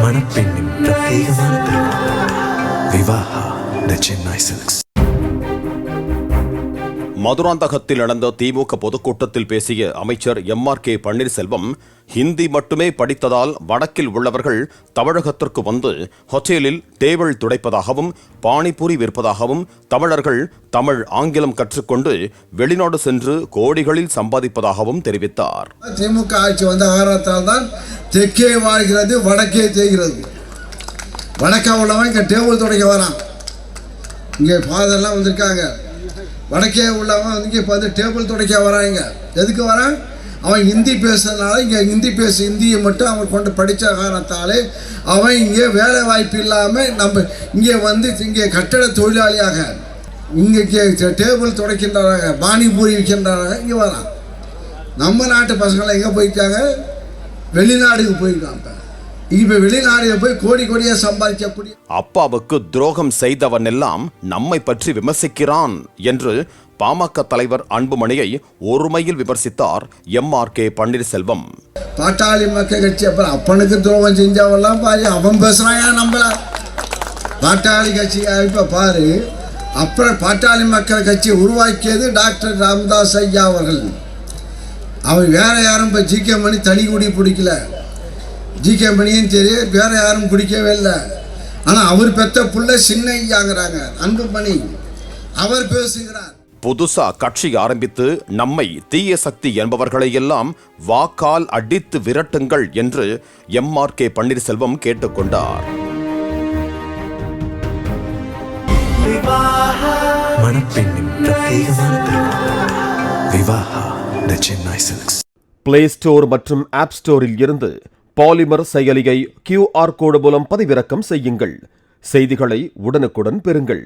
மணப்பெண்ணின் பிரத்யேகமான திருமணம் விவாஹா தி சென்னை சில்க்ஸ். மதுராந்தகத்தில் நடந்த திமுக பொதுக்கூட்டத்தில் பேசிய அமைச்சர் எம்.ஆர்.கே. பன்னீர்செல்வம், ஹிந்தி மட்டுமே படித்ததால் வடக்கில் உள்ளவர்கள் தமிழகத்திற்கு வந்து ஹோட்டலில் டேபிள் துடைப்பதாகவும் பானிபூரி விற்பதாகவும் தமிழர்கள் தமிழ் ஆங்கிலம் கற்றுக்கொண்டு வெளிநாடு சென்று கோடிகளில் சம்பாதிப்பதாகவும் தெரிவித்தார். திமுக ஆட்சி வந்த காரணத்தால் தான் தெற்கே வாழ்கிறது, வடக்கே தேய்கிறது. வடக்கா உள்ளவன் இங்கே டேபிள் துடைக்க வரான், இங்கே ஃபாதர்லாம் வந்திருக்காங்க. வடக்கே உள்ளவன் வந்து இங்கே இப்போ வந்து டேபிள் துடைக்க வராங்க. எதுக்கு வரான்? அவன் ஹிந்தி பேசுறதுனால இங்கே ஹிந்தியை மட்டும் அவன் கொண்டு படித்த காரணத்தாலே அவன் இங்கே வேலை வாய்ப்பு இல்லாமல் நம்ம இங்கே வந்து இங்கே கட்டட தொழிலாளியாக இங்கே டேபிள் துடைக்கின்றாங்க, பானிபூரி விற்கின்றாங்க, இங்கே வரான். நம்ம நாட்டு பசங்களை எங்கே போயிருக்காங்க? வெளிநாடுக்கு போயிருக்காங்க. இப்ப வெளிநாடுல போய் கோடி கோடியா சம்பாதிக்கக்கூடிய அப்பாவுக்கு துரோகம் செய்தவன் எல்லாம் நம்மை பற்றி விமர்சிக்கிறான் என்று பாமக தலைவர் அன்புமணியை ஒருமையில் விமர்சித்தார் எம்.ஆர்.கே. பன்னீர்செல்வம். பாட்டாளி மக்கள் கட்சி அப்புறம் அப்பனுக்கு துரோகம் செஞ்சவெல்லாம் பாரு, அவன் பேசுறாங்க நம்மள. பாட்டாளி கட்சி இப்ப பாரு, அப்புறம் பாட்டாளி மக்கள் கட்சி உருவாக்கியது டாக்டர் ராமதாஸ் ஐயா அவர்கள். அவர் வேற யாரும் இப்ப ஜி.கே. மணி தனி குடி பிடிக்கல, ஜி.கே. மணியும் சரி வேற யாரும் பிடிக்கவே இல்லை. ஆனால் அவர் பெற்ற புள்ள சின்ன ஐயாங்கிறாங்க, அன்புமணி. அவர் பேசுகிறார். புதுசா கட்சி ஆரம்பித்து நம்மை தீய சக்தி என்பவர்களை எல்லாம் வாக்கால் அடித்து விரட்டுங்கள் என்று எம்.ஆர்.கே. பன்னீர்செல்வம் கேட்டுக்கொண்டார். மணப்பெண்ணின் பிரத்யேகமான திருமணம் விவாஹா தி சென்னை சில்க்ஸ். பிளே ஸ்டோர் மற்றும் ஆப் ஸ்டோரில் இருந்து பாலிமர் செயலியை QR கோடு மூலம் பதிவிறக்கம் செய்யுங்கள். செய்திகளை உடனுக்குடன் பெறுங்கள்.